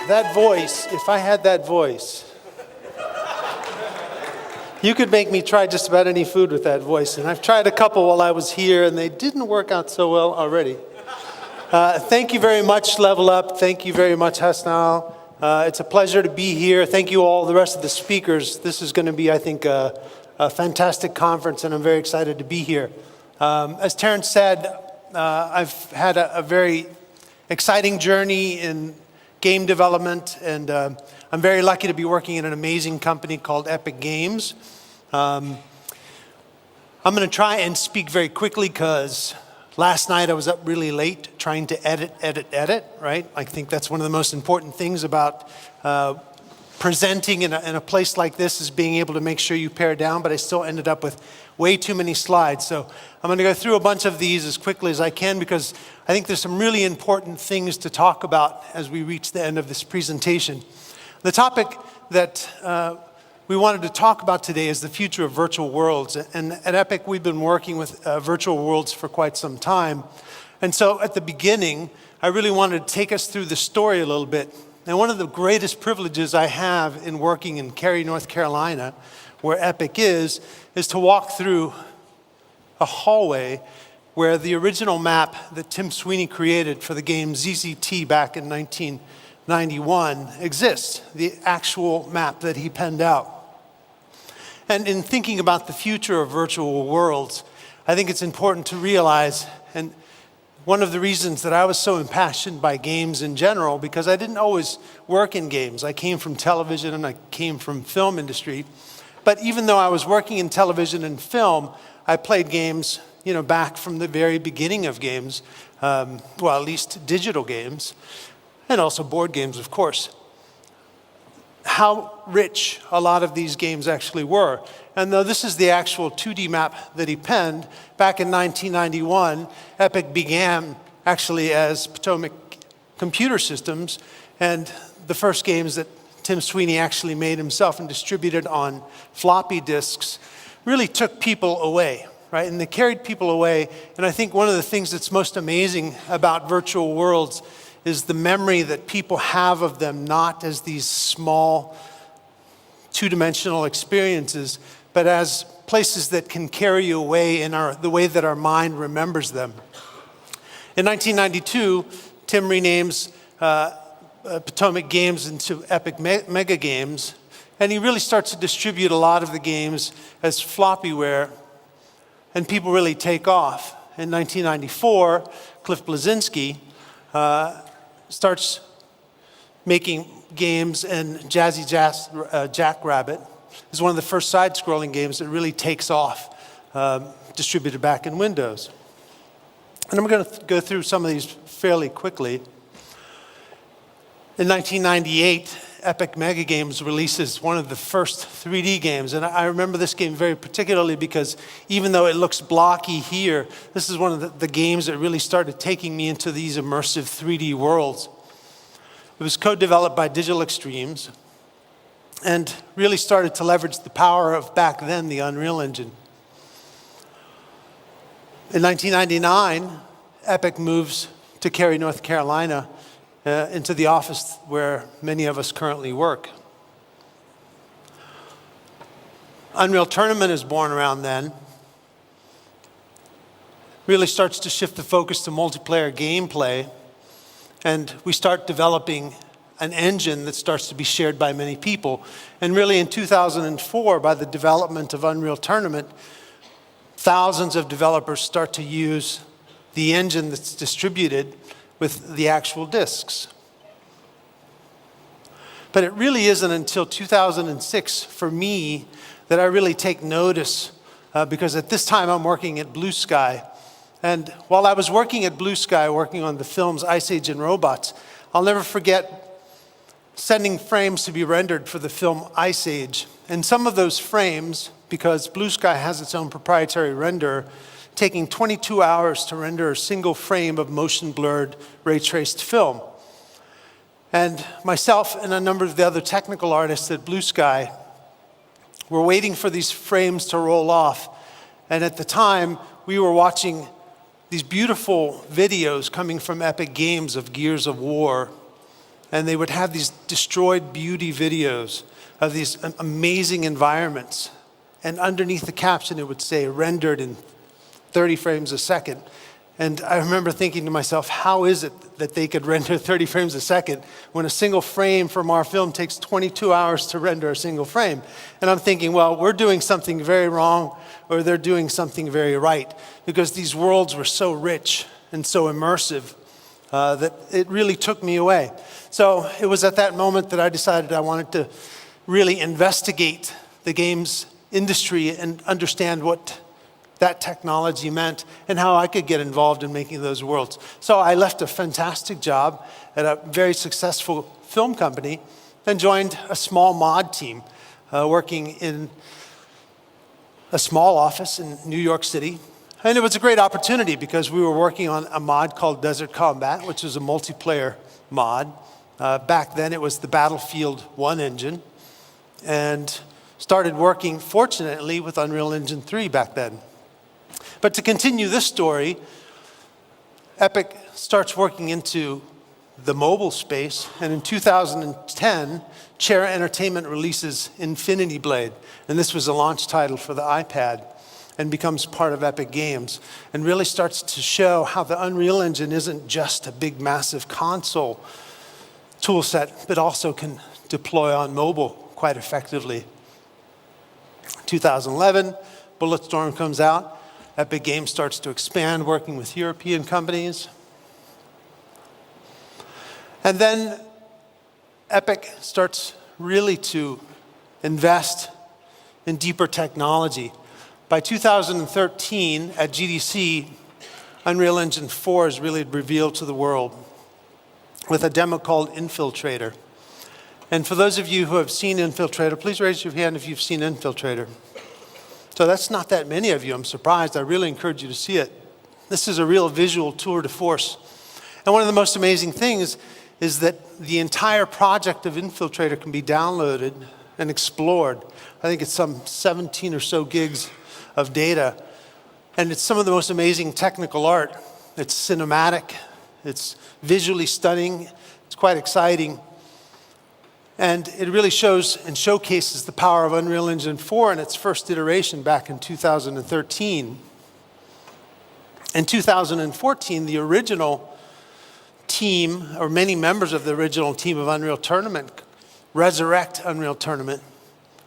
That voice, if I had that voice, you could make me try just about any food with that voice. And I've tried a couple while I was here, and they didn't work out so well already. Thank you very much, Level Up. Thank you very much, Hasnal. It's a pleasure to be here. Thank you all, the rest of the speakers. This is going to be, I think, a fantastic conference, and I'm very excited to be here. As Terrence said, I've had a very exciting journey in game development, and I'm very lucky to be working in an amazing company called Epic Games. I'm going to try and speak very quickly because last night I was up really late trying to edit, right? I think that's one of the most important things about presenting in a place like this is being able to make sure you pare down, but I still ended up with way too many slides. So I'm going to go through a bunch of these as quickly as I can because I think there's some really important things to talk about as we reach the end of this presentation. The topic that we wanted to talk about today is the future of virtual worlds. And at Epic, we've been working with virtual worlds for quite some time. And so at the beginning, I really wanted to take us through the story a little bit. And one of the greatest privileges I have in working in Cary, North Carolina, where Epic is to walk through a hallway where the original map that Tim Sweeney created for the game ZZT back in 1991 exists, the actual map that he penned out. And in thinking about the future of virtual worlds, I think it's important to realize, and one of the reasons that I was so impassioned by games in general, because I didn't always work in games. I came from television and I came from film industry. But even though I was working in television and film, I played games, back from the very beginning of games, well, at least digital games, and also board games, of course. How rich a lot of these games actually were. And though this is the actual 2D map that he penned, back in 1991, Epic began actually as Potomac Computer Systems, and the first games that Tim Sweeney actually made himself and distributed on floppy disks really took people away, right? And they carried people away, and I think one of the things that's most amazing about virtual worlds is the memory that people have of them, not as these small, two-dimensional experiences, but as places that can carry you away in the way that our mind remembers them. In 1992, Tim renames Potomac Games into Epic Mega Games, and he really starts to distribute a lot of the games as floppyware, and people really take off. In 1994, Cliff Bleszinski starts making games, and Jazzy Jackrabbit is one of the first side-scrolling games that really takes off, distributed back in Windows. And I'm going to go through some of these fairly quickly. In 1998, Epic Mega Games releases one of the first 3D games, and I remember this game very particularly because even though it looks blocky here, this is one of the games that really started taking me into these immersive 3D worlds. It was co-developed by Digital Extremes and really started to leverage the power of, back then, the Unreal Engine. In 1999, Epic moves to Cary, North Carolina, into the office where many of us currently work. Unreal Tournament is born around then. Really starts to shift the focus to multiplayer gameplay, and we start developing an engine that starts to be shared by many people. And really in 2004, by the development of Unreal Tournament, thousands of developers start to use the engine that's distributed with the actual disks. But it really isn't until 2006 for me that I really take notice because at this time I'm working at Blue Sky. And while I was working at Blue Sky, working on the films Ice Age and Robots, I'll never forget sending frames to be rendered for the film Ice Age. And some of those frames, because Blue Sky has its own proprietary renderer, taking 22 hours to render a single frame of motion blurred, ray traced film. And myself and a number of the other technical artists at Blue Sky were waiting for these frames to roll off. And at the time, we were watching these beautiful videos coming from Epic Games of Gears of War. And they would have these destroyed beauty videos of these amazing environments. And underneath the caption, it would say, rendered in 30 frames a second. And I remember thinking to myself, how is it that they could render 30 frames a second when a single frame from our film takes 22 hours to render a single frame? And I'm thinking, well, we're doing something very wrong, or they're doing something very right, because these worlds were so rich and so immersive that it really took me away. So it was at that moment that I decided I wanted to really investigate the games industry and understand what that technology meant and how I could get involved in making those worlds. So I left a fantastic job at a very successful film company and joined a small mod team working in a small office in New York City. And it was a great opportunity because we were working on a mod called Desert Combat, which was a multiplayer mod. Back then it was the Battlefield 1 engine, and started working, fortunately, with Unreal Engine 3 back then. But to continue this story, Epic starts working into the mobile space, and in 2010, Chera Entertainment releases Infinity Blade, and this was a launch title for the iPad, and becomes part of Epic Games, and really starts to show how the Unreal Engine isn't just a big, massive console tool set, but also can deploy on mobile quite effectively. 2011, Bulletstorm comes out. Epic Games starts to expand, working with European companies. And then Epic starts really to invest in deeper technology. By 2013, at GDC, Unreal Engine 4 is really revealed to the world with a demo called Infiltrator. And for those of you who have seen Infiltrator, please raise your hand if you've seen Infiltrator. So that's not that many of you. I'm surprised. I really encourage you to see it. This is a real visual tour de force. And one of the most amazing things is that the entire project of Infiltrator can be downloaded and explored. I think it's some 17 or so gigs of data. And it's some of the most amazing technical art. It's cinematic. It's visually stunning. It's quite exciting. And it really shows and showcases the power of Unreal Engine 4 in its first iteration back in 2013. In 2014, the original team, or many members of the original team of Unreal Tournament, resurrect Unreal Tournament,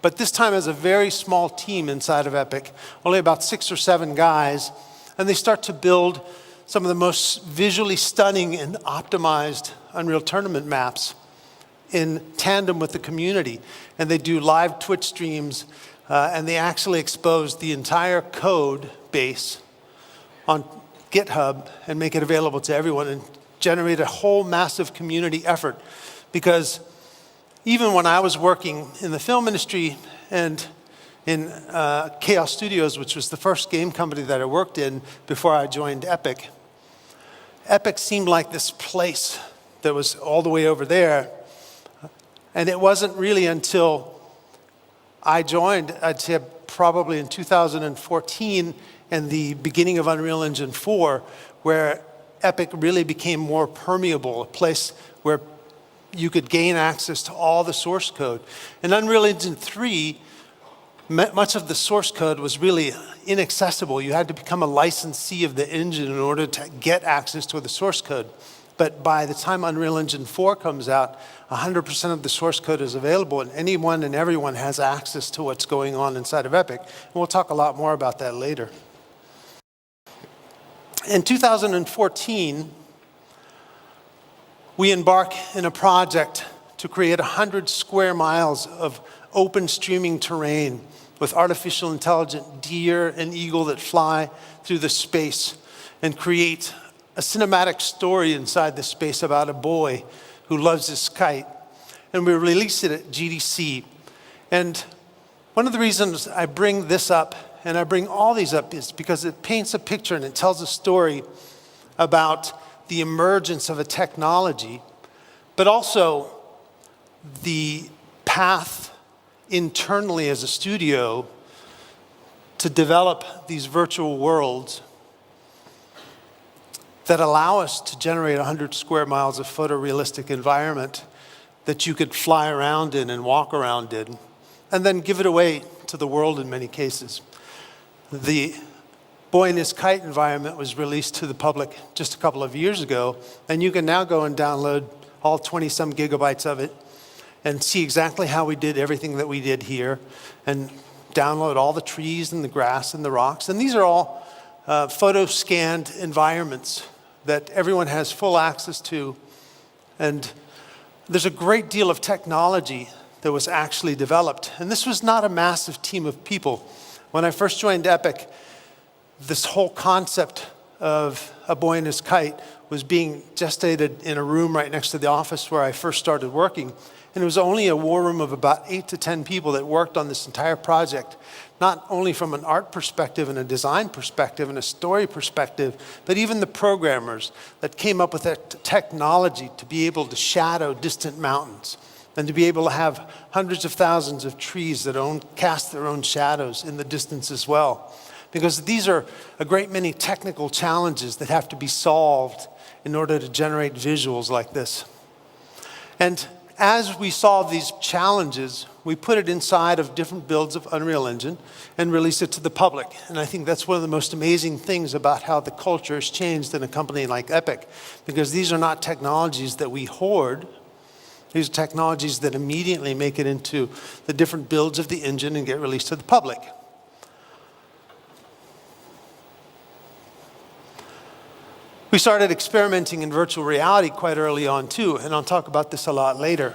but this time as a very small team inside of Epic, only about 6 or 7 guys, and they start to build some of the most visually stunning and optimized Unreal Tournament maps in tandem with the community. And they do live Twitch streams, and they actually expose the entire code base on GitHub and make it available to everyone and generate a whole massive community effort. Because even when I was working in the film industry and in Kaos Studios, which was the first game company that I worked in before I joined Epic, Epic seemed like this place that was all the way over there. And it wasn't really until I joined, I'd say probably in 2014 and the beginning of Unreal Engine 4, where Epic really became more permeable, a place where you could gain access to all the source code. In Unreal Engine 3, much of the source code was really inaccessible. You had to become a licensee of the engine in order to get access to the source code. But by the time Unreal Engine 4 comes out, 100% of the source code is available, and anyone and everyone has access to what's going on inside of Epic. And we'll talk a lot more about that later. In 2014, we embark in a project to create 100 square miles of open streaming terrain with artificial intelligent deer and eagle that fly through the space and create a cinematic story inside the space about a boy who loves his kite. And we released it at GDC. And one of the reasons I bring this up, and I bring all these up, is because it paints a picture and it tells a story about the emergence of a technology, but also the path internally as a studio to develop these virtual worlds that allow us to generate 100 square miles of photorealistic environment that you could fly around in and walk around in, and then give it away to the world in many cases. The Boy and His Kite environment was released to the public just a couple of years ago, and you can now go and download all 20-some gigabytes of it and see exactly how we did everything that we did here, and download all the trees and the grass and the rocks. And these are all photo-scanned environments that everyone has full access to. And there's a great deal of technology that was actually developed. And this was not a massive team of people. When I first joined Epic, this whole concept of A Boy and His Kite was being gestated in a room right next to the office where I first started working. And it was only a war room of about 8 to 10 people that worked on this entire project, not only from an art perspective and a design perspective and a story perspective, but even the programmers that came up with that technology to be able to shadow distant mountains and to be able to have hundreds of thousands of trees that cast their own shadows in the distance as well. Because these are a great many technical challenges that have to be solved in order to generate visuals like this. And as we solve these challenges, we put it inside of different builds of Unreal Engine and release it to the public. And I think that's one of the most amazing things about how the culture has changed in a company like Epic, because these are not technologies that we hoard. These are technologies that immediately make it into the different builds of the engine and get released to the public. We started experimenting in virtual reality quite early on too, and I'll talk about this a lot later.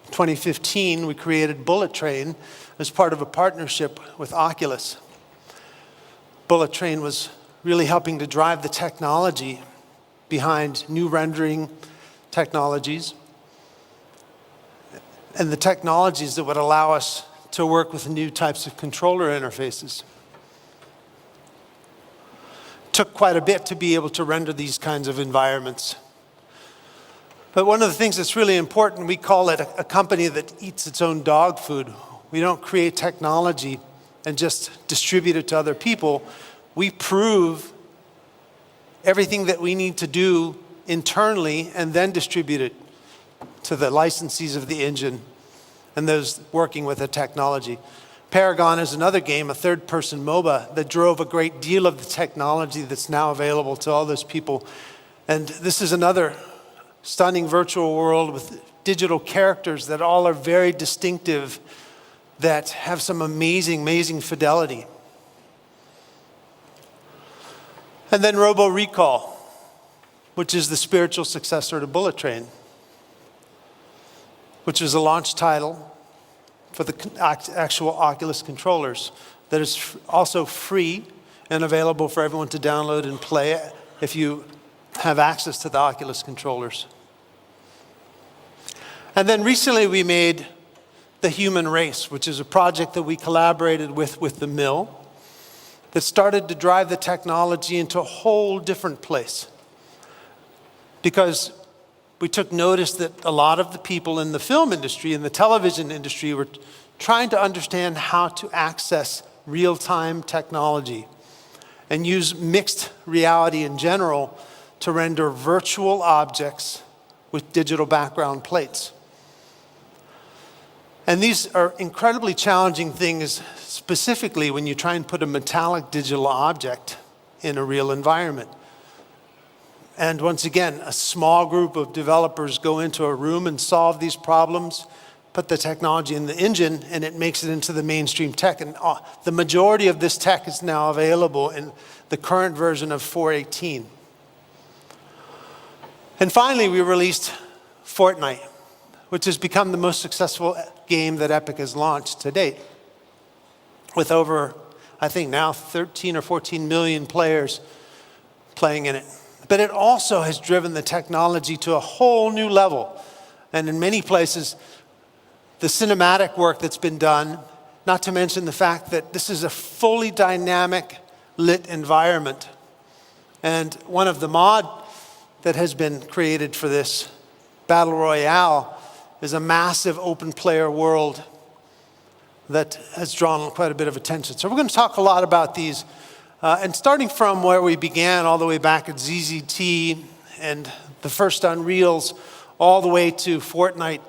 In 2015, we created Bullet Train as part of a partnership with Oculus. Bullet Train was really helping to drive the technology behind new rendering technologies and the technologies that would allow us to work with new types of controller interfaces. Took quite a bit to be able to render these kinds of environments. But one of the things that's really important, we call it a company that eats its own dog food. We don't create technology and just distribute it to other people. We prove everything that we need to do internally and then distribute it to the licensees of the engine and those working with the technology. Paragon is another game, a third-person MOBA, that drove a great deal of the technology that's now available to all those people. And this is another stunning virtual world with digital characters that all are very distinctive, that have some amazing, amazing fidelity. And then Robo Recall, which is the spiritual successor to Bullet Train, which was a launch title for the actual Oculus controllers that is also free and available for everyone to download and play if you have access to the Oculus controllers. And then recently we made The Human Race, which is a project that we collaborated with the Mill that started to drive the technology into a whole different place. Because we took notice that a lot of the people in the film industry and the television industry were trying to understand how to access real-time technology and use mixed reality in general to render virtual objects with digital background plates. And these are incredibly challenging things, specifically when you try and put a metallic digital object in a real environment. And once again, a small group of developers go into a room and solve these problems, put the technology in the engine, and it makes it into the mainstream tech. And the majority of this tech is now available in the current version of 4.18. And finally, we released Fortnight, which has become the most successful game that Epic has launched to date, with over, I think now 13 or 14 million players playing in it. But it also has driven the technology to a whole new level. And in many places, the cinematic work that's been done, not to mention the fact that this is a fully dynamic lit environment. And one of the mod that has been created for this Battle Royale is a massive open player world that has drawn quite a bit of attention. So we're going to talk a lot about these. And starting from where we began all the way back at ZZT and the first Unreals, all the way to Fortnight,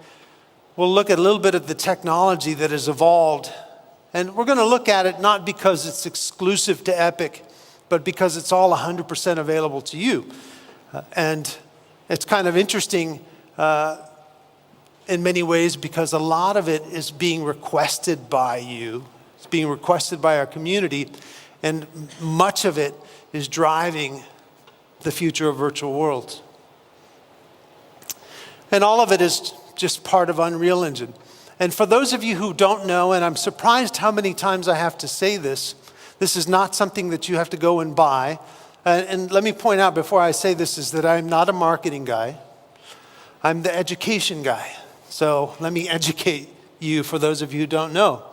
we'll look at a little bit of the technology that has evolved. And we're going to look at it not because it's exclusive to Epic, but because it's all 100% available to you. And it's kind of interesting in many ways because a lot of it is being requested by you. It's being requested by our community. And much of it is driving the future of virtual worlds. And all of it is just part of Unreal Engine. And for those of you who don't know, and I'm surprised how many times I have to say this, this is not something that you have to go and buy. And let me point out before I say this is that I'm not a marketing guy. I'm the education guy. So let me educate you for those of you who don't know.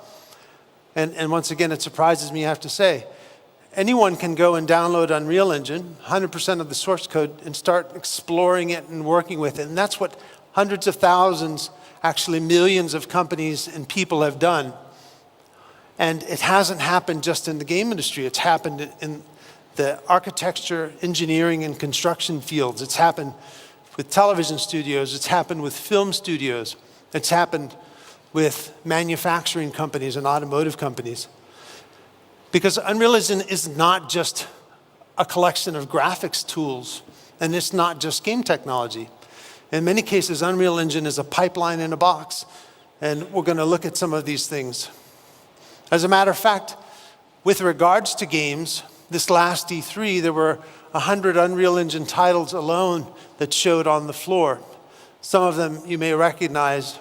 And once again, it surprises me, I have to say. Anyone can go and download Unreal Engine, 100% of the source code, and start exploring it and working with it. And that's what hundreds of thousands, actually millions of companies and people have done. And it hasn't happened just in the game industry. It's happened in the architecture, engineering, and construction fields. It's happened with television studios. It's happened with film studios. It's happened with manufacturing companies and automotive companies. Because Unreal Engine is not just a collection of graphics tools, and it's not just game technology. In many cases, Unreal Engine is a pipeline in a box, and we're going to look at some of these things. As a matter of fact, with regards to games, this last E3, there were 100 Unreal Engine titles alone that showed on the floor. Some of them you may recognize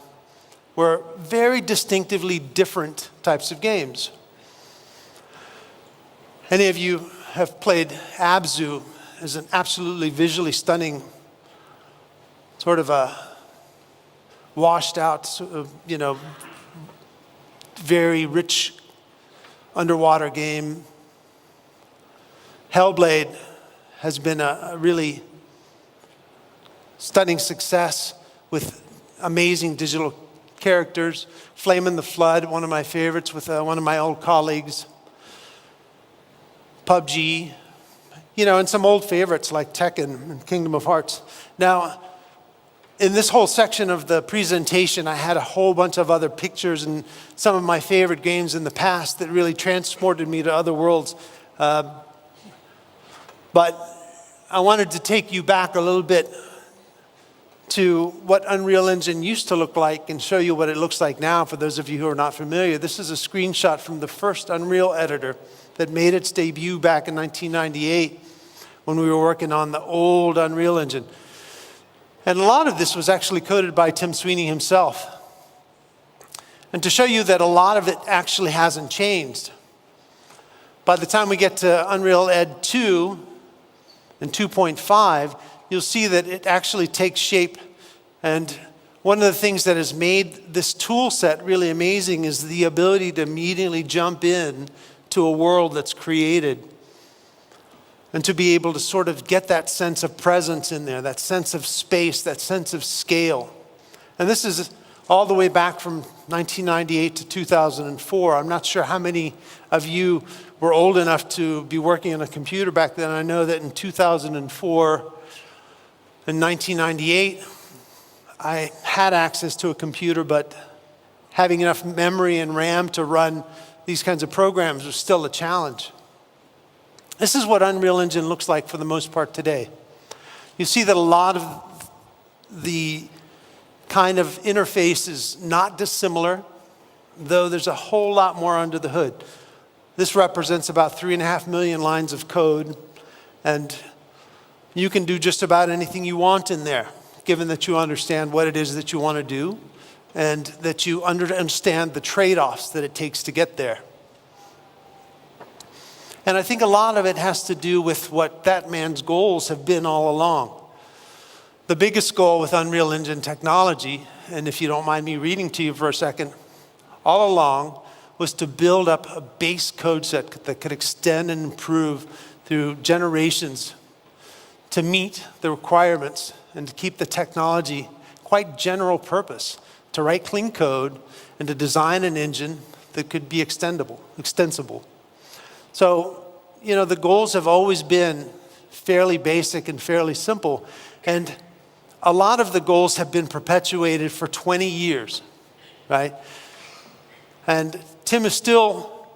were very distinctively different types of games. Any of you have played Abzu as an absolutely visually stunning, sort of a washed out, very rich underwater game. Hellblade has been a really stunning success with amazing digital characters. Flame in the Flood, one of my favorites with one of my old colleagues. PUBG, and some old favorites like Tekken and Kingdom of Hearts. Now, in this whole section of the presentation, I had a whole bunch of other pictures and some of my favorite games in the past that really transported me to other worlds. But I wanted to take you back a little bit to what Unreal Engine used to look like and show you what it looks like now for those of you who are not familiar. This is a screenshot from the first Unreal editor that made its debut back in 1998 when we were working on the old Unreal Engine. And a lot of this was actually coded by Tim Sweeney himself. And to show you that a lot of it actually hasn't changed, by the time we get to Unreal Ed 2 and 2.5, you'll see that it actually takes shape. And one of the things that has made this tool set really amazing is the ability to immediately jump in to a world that's created and to be able to sort of get that sense of presence in there, that sense of space, that sense of scale. And this is all the way back from 1998 to 2004. I'm not sure how many of you were old enough to be working on a computer back then. I know that in 2004 and 1998, I had access to a computer, but having enough memory and RAM to run these kinds of programs was still a challenge. This is what Unreal Engine looks like for the most part today. You see that a lot of the kind of interface is not dissimilar, though there's a whole lot more under the hood. This represents about 3.5 million lines of code, and you can do just about anything you want in there, given that you understand what it is that you want to do and that you understand the trade-offs that it takes to get there. And I think a lot of it has to do with what that man's goals have been all along. The biggest goal with Unreal Engine technology, and if you don't mind me reading to you for a second, all along was to build up a base code set that could extend and improve through generations to meet the requirements and to keep the technology quite general purpose, to write clean code and to design an engine that could be extensible. So, the goals have always been fairly basic and fairly simple. And a lot of the goals have been perpetuated for 20 years, right? And Tim is still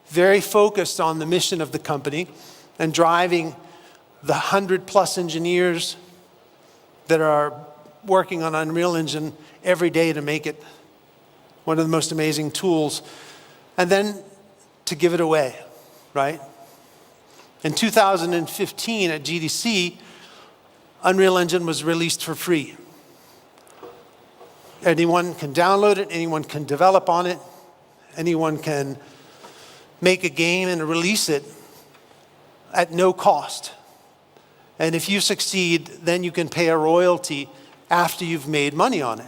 very focused on the mission of the company and driving the 100+ engineers that are working on Unreal Engine every day to make it one of the most amazing tools, and then to give it away, right? In 2015 at GDC, Unreal Engine was released for free. Anyone can download it, anyone can develop on it, anyone can make a game and release it at no cost. And if you succeed, then you can pay a royalty after you've made money on it.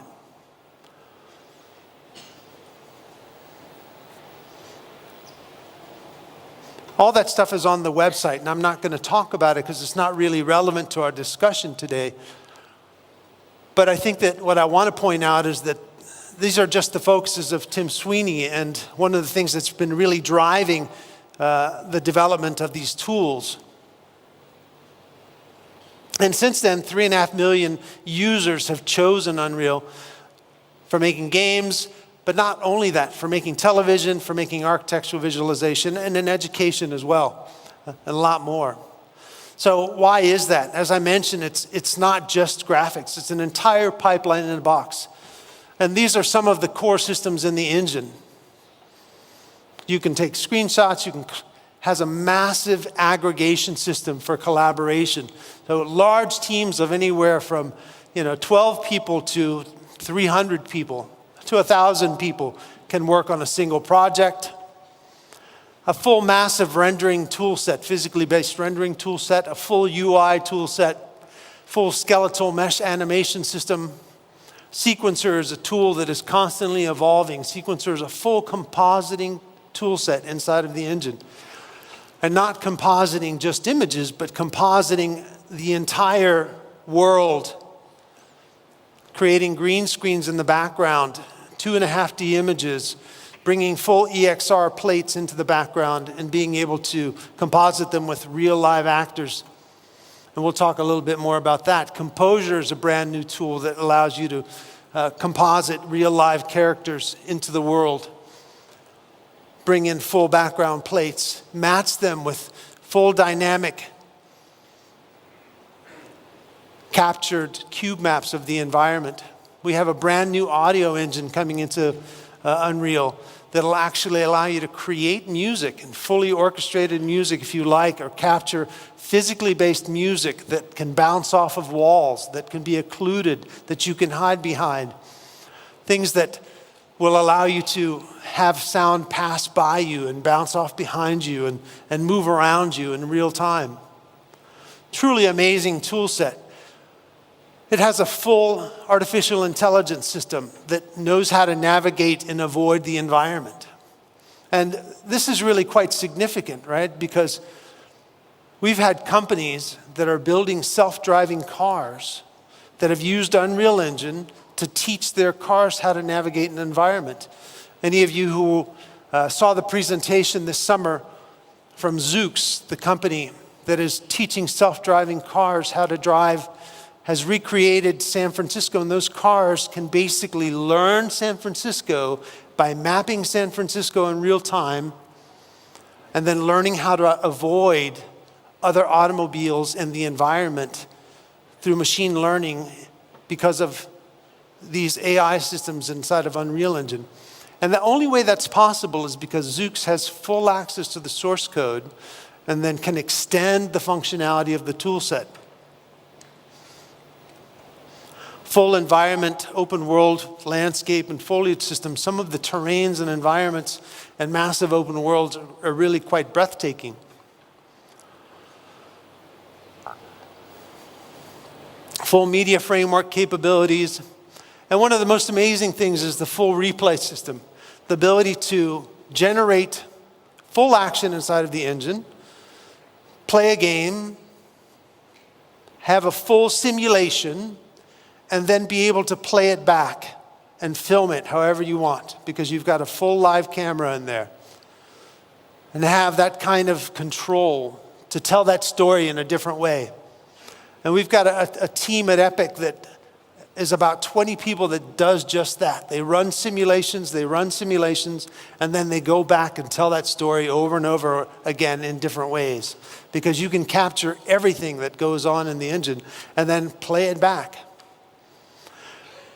All that stuff is on the website, and I'm not going to talk about it because it's not really relevant to our discussion today. But I think that what I want to point out is that these are just the focuses of Tim Sweeney, and one of the things that's been really driving the development of these tools. And since then, 3.5 million users have chosen Unreal for making games, but not only that, for making television, for making architectural visualization, and in education as well, and a lot more. So why is that? As I mentioned, it's not just graphics. It's an entire pipeline in a box. And these are some of the core systems in the engine. You can take screenshots, has a massive aggregation system for collaboration. So large teams of anywhere from 12 people to 300 people to 1,000 people can work on a single project. A full massive rendering tool set, physically based rendering tool set, a full UI tool set, full skeletal mesh animation system. Sequencer is a tool that is constantly evolving. Sequencer is a full compositing tool set inside of the engine. And not compositing just images, but compositing the entire world, creating green screens in the background, 2.5D images, bringing full EXR plates into the background and being able to composite them with real live actors. And we'll talk a little bit more about that. Composure is a brand new tool that allows you to composite real live characters into the world. Bring in full background plates, match them with full dynamic captured cube maps of the environment. We have a brand new audio engine coming into Unreal that'll actually allow you to create music, and fully orchestrated music if you like, or capture physically based music that can bounce off of walls, that can be occluded, that you can hide behind. Things that will allow you to have sound pass by you and bounce off behind you and move around you in real time. Truly amazing tool set. It has a full artificial intelligence system that knows how to navigate and avoid the environment. And this is really quite significant, right? Because we've had companies that are building self-driving cars that have used Unreal Engine to teach their cars how to navigate an environment. Any of you who saw the presentation this summer from Zoox, the company that is teaching self-driving cars how to drive, has recreated San Francisco, and those cars can basically learn San Francisco by mapping San Francisco in real time and then learning how to avoid other automobiles in the environment through machine learning because of these AI systems inside of Unreal Engine. And the only way that's possible is because Zoox has full access to the source code and then can extend the functionality of the tool set. Full environment, open world, landscape, and foliage systems. Some of the terrains and environments and massive open worlds are really quite breathtaking. Full media framework capabilities. And one of the most amazing things is the full replay system. The ability to generate full action inside of the engine, play a game, have a full simulation, and then be able to play it back and film it however you want, because you've got a full live camera in there. And have that kind of control to tell that story in a different way. And we've got a team at Epic that is about 20 people that does just that. They run simulations, and then they go back and tell that story over and over again in different ways. Because you can capture everything that goes on in the engine and then play it back.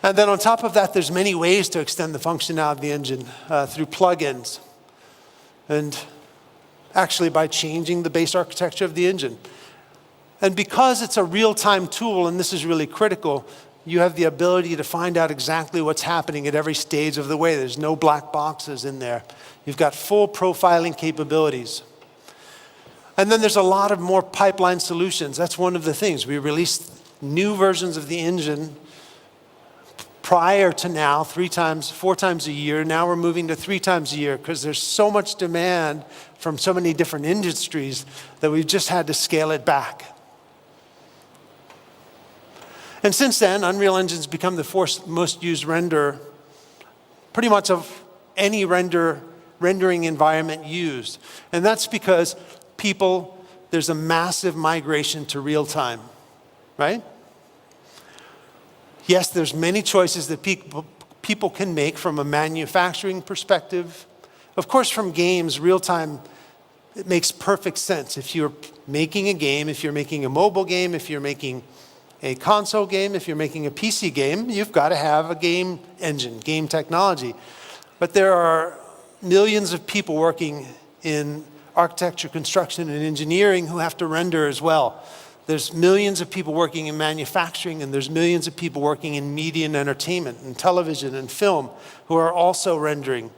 And then on top of that, there's many ways to extend the functionality of the engine through plugins. And actually by changing the base architecture of the engine. And because it's a real-time tool, and this is really critical, you have the ability to find out exactly what's happening at every stage of the way. There's no black boxes in there. You've got full profiling capabilities. And then there's a lot of more pipeline solutions. That's one of the things. We released new versions of the engine prior to now, 4 times a year. Now we're moving to 3 times a year because there's so much demand from so many different industries that we've just had to scale it back. And since then, Unreal Engine's become the 4th most used renderer, pretty much of any rendering environment used. And that's because there's a massive migration to real time, right? Yes, there's many choices that people can make from a manufacturing perspective. Of course, from games, real time, it makes perfect sense. If you're making a game, if you're making a mobile game, if you're making a console game, if you're making a PC game, you've got to have a game engine, game technology. But there are millions of people working in architecture, construction, and engineering who have to render as well. There's millions of people working in manufacturing, and there's millions of people working in media and entertainment, and television and film, who are also rendering.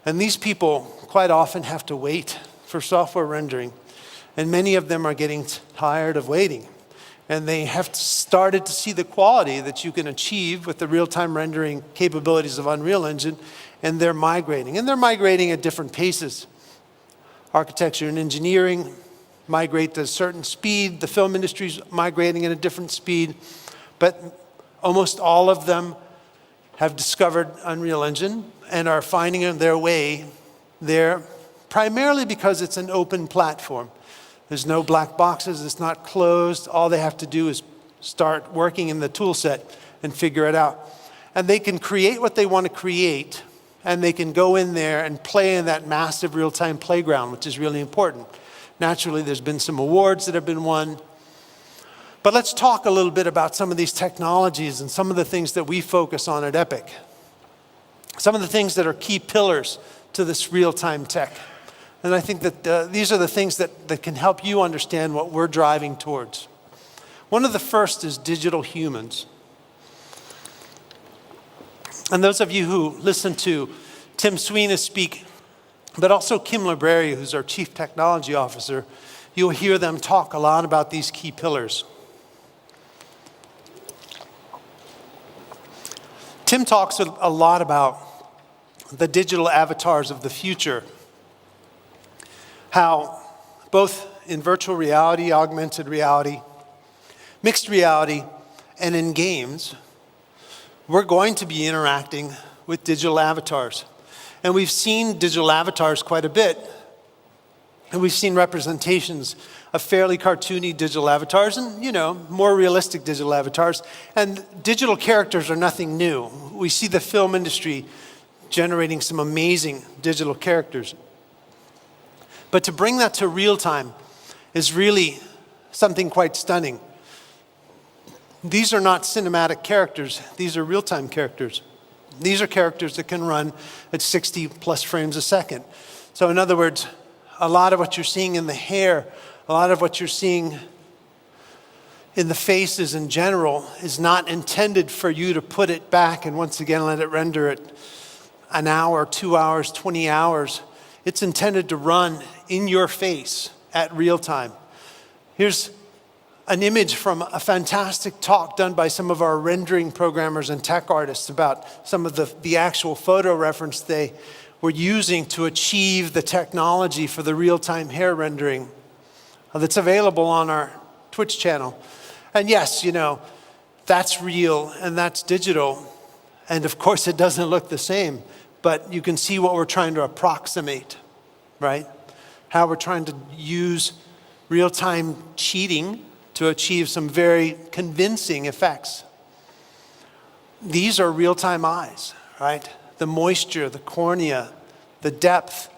And these people quite often have to wait for software rendering, and many of them are getting tired of waiting. And they have started to see the quality that you can achieve with the real-time rendering capabilities of Unreal Engine, and they're migrating. And they're migrating at different paces. Architecture and engineering migrate at a certain speed. The film industry's migrating at a different speed. But almost all of them have discovered Unreal Engine and are finding their way there, primarily because it's an open platform. There's no black boxes, it's not closed. All they have to do is start working in the tool set and figure it out. And they can create what they want to create, and they can go in there and play in that massive real-time playground, which is really important. Naturally, there's been some awards that have been won. But let's talk a little bit about some of these technologies and some of the things that we focus on at Epic. Some of the things that are key pillars to this real-time tech. And I think that these are the things that can help you understand what we're driving towards. One of the first is digital humans. And those of you who listen to Tim Sweeney speak, but also Kim Library, who's our Chief Technology Officer, you'll hear them talk a lot about these key pillars. Tim talks a lot about the digital avatars of the future. How both in virtual reality, augmented reality, mixed reality, and in games, we're going to be interacting with digital avatars. And we've seen digital avatars quite a bit. And we've seen representations of fairly cartoony digital avatars and, more realistic digital avatars. And digital characters are nothing new. We see the film industry generating some amazing digital characters. But to bring that to real time is really something quite stunning. These are not cinematic characters. These are real-time characters. These are characters that can run at 60 plus frames a second. So in other words, a lot of what you're seeing in the hair, a lot of what you're seeing in the faces in general is not intended for you to put it back and once again let it render at an hour, 2 hours, 20 hours. It's intended to run in your face at real time. Here's an image from a fantastic talk done by some of our rendering programmers and tech artists about some of the actual photo reference they were using to achieve the technology for the real-time hair rendering that's available on our Twitch channel. And yes, that's real and that's digital. And of course it doesn't look the same. But you can see what we're trying to approximate, right? How we're trying to use real-time cheating to achieve some very convincing effects. These are real-time eyes, right? The moisture, the cornea, the depth.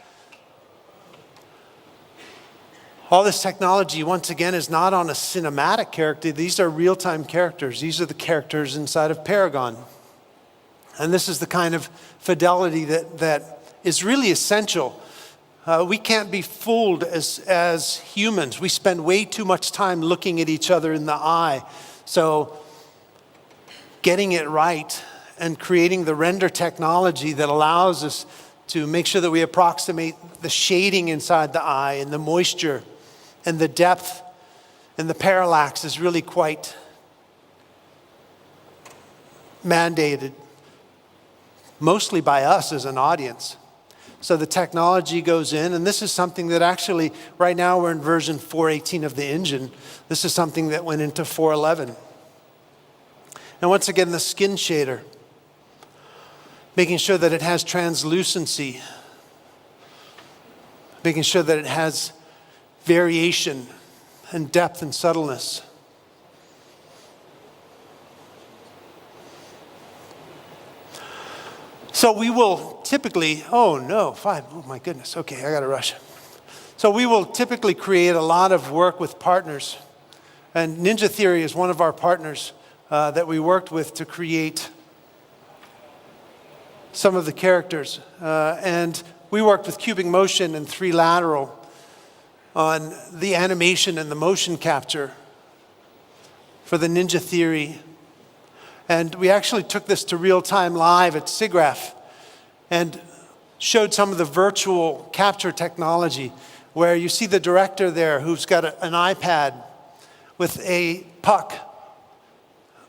All this technology, once again, is not on a cinematic character. These are real-time characters. These are the characters inside of Paragon. And this is the kind of fidelity that is really essential. We can't be fooled as humans. We spend way too much time looking at each other in the eye. So getting it right and creating the render technology that allows us to make sure that we approximate the shading inside the eye and the moisture and the depth and the parallax is really quite mandated, mostly by us as an audience. So the technology goes in, and this is something that actually, right now we're in version 4.18 of the engine. This is something that went into 4.11. And once again, the skin shader, making sure that it has translucency, making sure that it has variation and depth and subtleness. So we will typically, oh my goodness, okay, I gotta rush. So we will typically create a lot of work with partners. And Ninja Theory is one of our partners that we worked with to create some of the characters. And we worked with Cubic Motion and 3 Lateral on the animation and the motion capture for the Ninja Theory. And we actually took this to real-time live at SIGGRAPH and showed some of the virtual capture technology where you see the director there who's got an iPad with a puck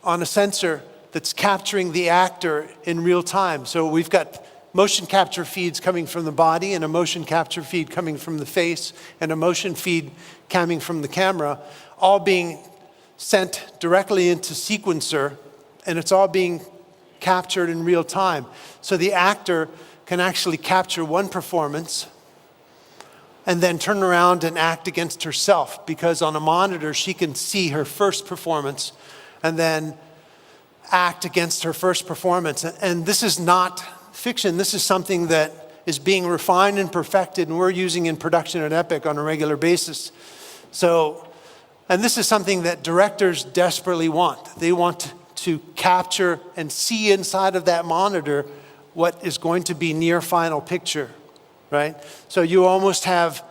on a sensor that's capturing the actor in real time. So we've got motion capture feeds coming from the body and a motion capture feed coming from the face and a motion feed coming from the camera, all being sent directly into sequencer, and it's all being captured in real time. So the actor can actually capture one performance and then turn around and act against herself, because on a monitor she can see her first performance and then act against her first performance. And this is not fiction. This is something that is being refined and perfected, and we're using in production at Epic on a regular basis. So, and this is something that directors desperately want. They want to capture and see inside of that monitor what is going to be near final picture, right? So you almost have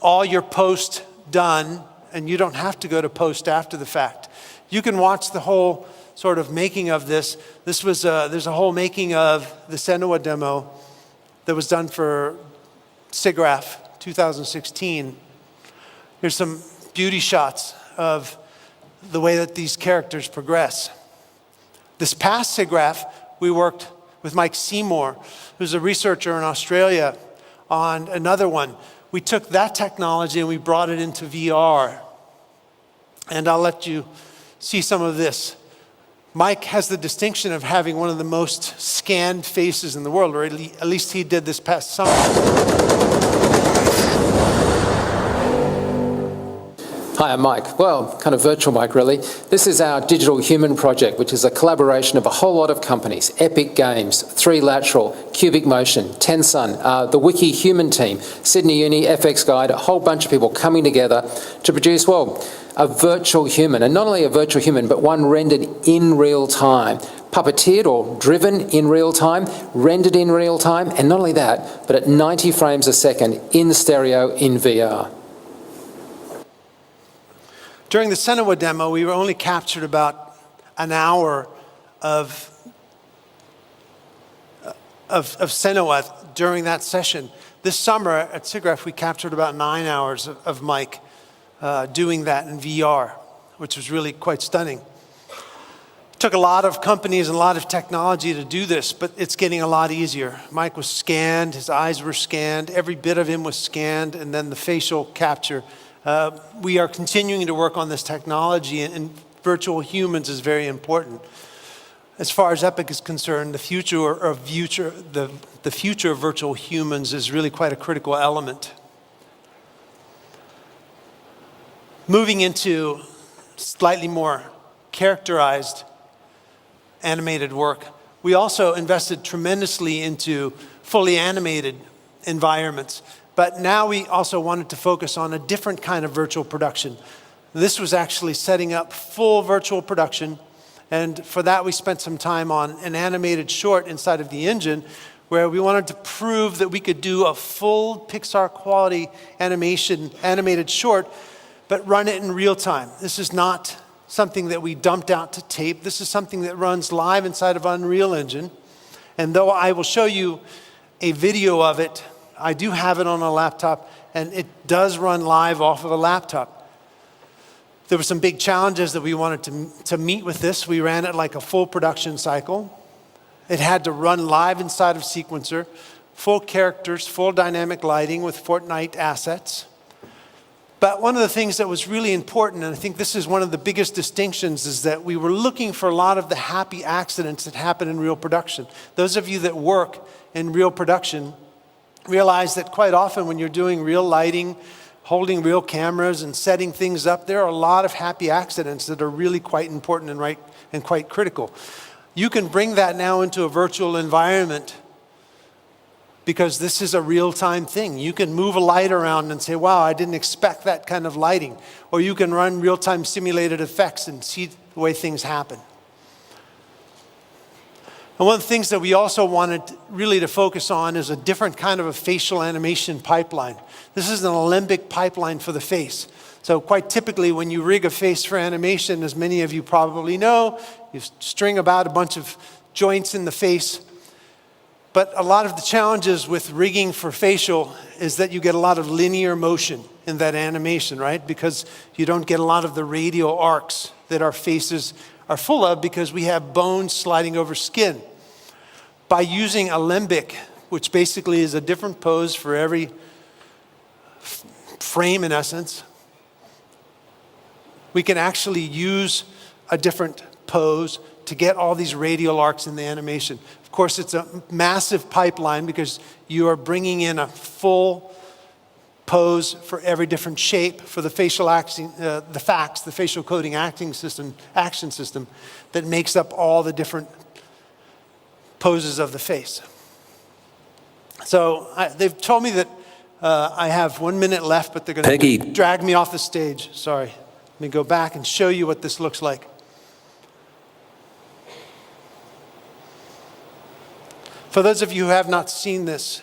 all your post done, and you don't have to go to post after the fact. You can watch the whole sort of making of this. There's a whole making of the Senua demo that was done for SIGGRAPH 2016. Here's some beauty shots of the way that these characters progress. This past SIGGRAPH, we worked with Mike Seymour, who's a researcher in Australia, on another one. We took that technology and we brought it into VR. And I'll let you see some of this. Mike has the distinction of having one of the most scanned faces in the world, or at least he did this past summer. Hi, I'm Mike. Well, kind of virtual Mike, really. This is our Digital Human project, which is a collaboration of a whole lot of companies: Epic Games, 3 Lateral, Cubic Motion, Tensun, the Wiki Human team, Sydney Uni, FX Guide, a whole bunch of people coming together to produce, well, a virtual human. And not only a virtual human, but one rendered in real time, puppeteered or driven in real time, rendered in real time, and not only that, but at 90 frames a second in stereo in VR. During the Senua demo, we were only captured about an hour of Senua during that session. This summer at SIGGRAPH, we captured about 9 hours of Mike doing that in VR, which was really quite stunning. It took a lot of companies and a lot of technology to do this, but it's getting a lot easier. Mike was scanned, his eyes were scanned, every bit of him was scanned, and then the facial capture. We are continuing to work on this technology, and virtual humans is very important. As far as Epic is concerned, the future of virtual humans is really quite a critical element. moving into slightly more characterized animated work. We also invested tremendously into fully animated environments, but now we also wanted to focus on a different kind of virtual production. This was actually setting up full virtual production, and for that we spent some time on an animated short inside of the engine where we wanted to prove that we could do a full Pixar quality animated short, but run it in real time. This is not something that we dumped out to tape. This is something that runs live inside of Unreal Engine. And though I will show you a video of it, I do have it on a laptop, and it does run live off of a laptop. There were some big challenges that we wanted to meet with this. We ran it like a full production cycle. It had to run live inside of Sequencer, full characters, full dynamic lighting with Fortnight assets. But one of the things that was really important, and I think this is one of the biggest distinctions, is that we were looking for a lot of the happy accidents that happen in real production. Those of you that work in real production realize that quite often when you're doing real lighting, holding real cameras and setting things up, there are a lot of happy accidents that are really quite important and quite critical. You can bring that now into a virtual environment because this is a real-time thing. You can move a light around and say, wow, I didn't expect that kind of lighting. Or you can run real-time simulated effects and see the way things happen. And one of the things that we also wanted really to focus on is a different kind of a facial animation pipeline. This is an alembic pipeline for the face. So quite typically when you rig a face for animation, as many of you probably know, you string about a bunch of joints in the face. But a lot of the challenges with rigging for facial is that you get a lot of linear motion in that animation, right? Because you don't get a lot of the radial arcs that our faces are full of because we have bones sliding over skin. By using alembic, which basically is a different pose for every frame in essence, we can actually use a different pose to get all these radial arcs in the animation. Of course, it's a massive pipeline because you are bringing in a full pose for every different shape for the facial acting, the FACS, the facial coding action system that makes up all the different poses of the face. So they've told me that I have 1 minute left, but they're going to drag me off the stage. Sorry. Let me go back and show you what this looks like. For those of you who have not seen this,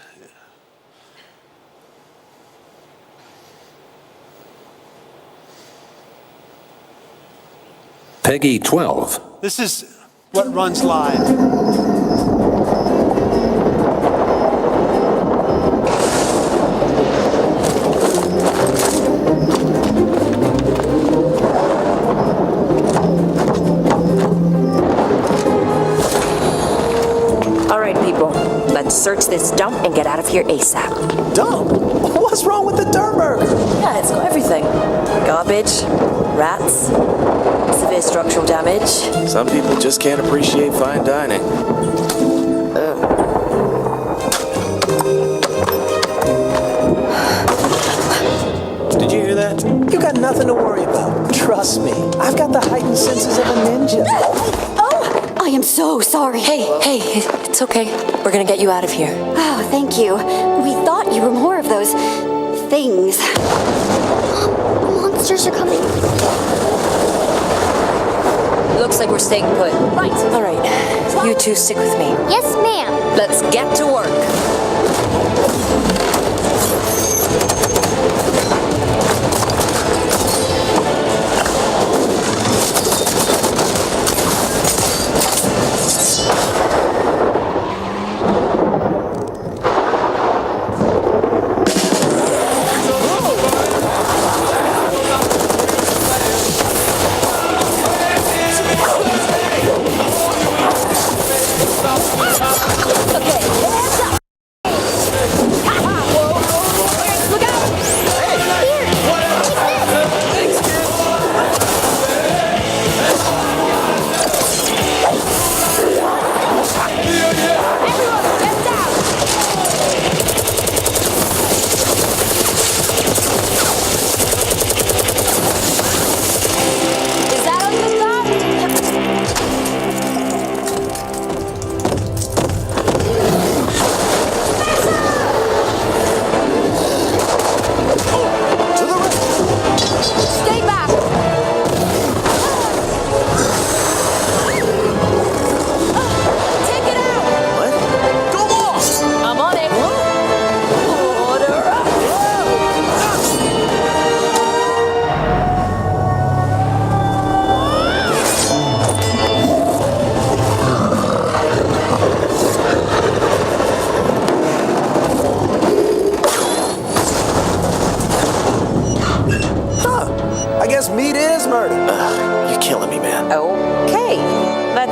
Peggy 12. This is what runs live. Search this dump and get out of here ASAP. Dump? What's wrong with the dirt burger? Yeah, it's got everything. Garbage, rats, severe structural damage. Some people just can't appreciate fine dining. Did you hear that? You got nothing to worry about. Trust me. I've got the heightened senses of a ninja. Oh, I am so sorry. Hey, it's okay. We're gonna get you out of here. Oh, thank you. We thought you were more of those things. Monsters are coming. Looks like we're staying put. Right. All right, you two stick with me. Yes, ma'am. Let's get to work.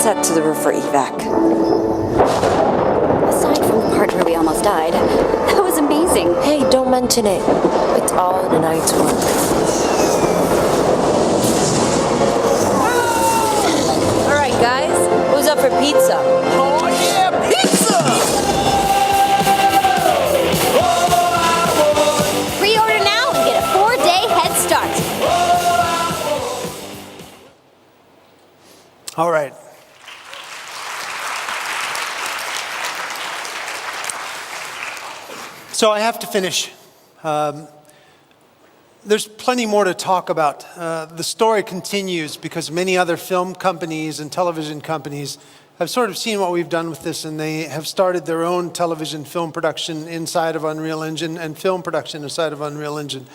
Let's head to the roof for evac. Aside from the part where we almost died, that was amazing. Hey, don't mention it. It's all in a night's work. All right, guys. Who's up for pizza? Oh, yeah, pizza! Pre-order now and get a 4-day head start. All right. So I have to finish. There's plenty more to talk about. The story continues because many other film companies and television companies have sort of seen what we've done with this, and they have started their own television film production inside of Unreal Engine and film production inside of Unreal Engine.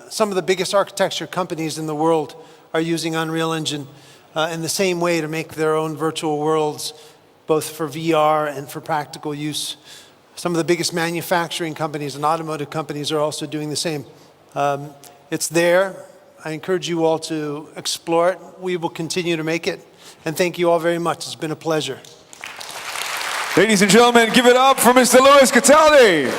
Some of the biggest architecture companies in the world are using Unreal Engine in the same way to make their own virtual worlds, both for VR and for practical use. Some of the biggest manufacturing companies and automotive companies are also doing the same. It's there. I encourage you all to explore it. We will continue to make it. And thank you all very much. It's been a pleasure. Ladies and gentlemen, give it up for Mr. Luis Cataldi.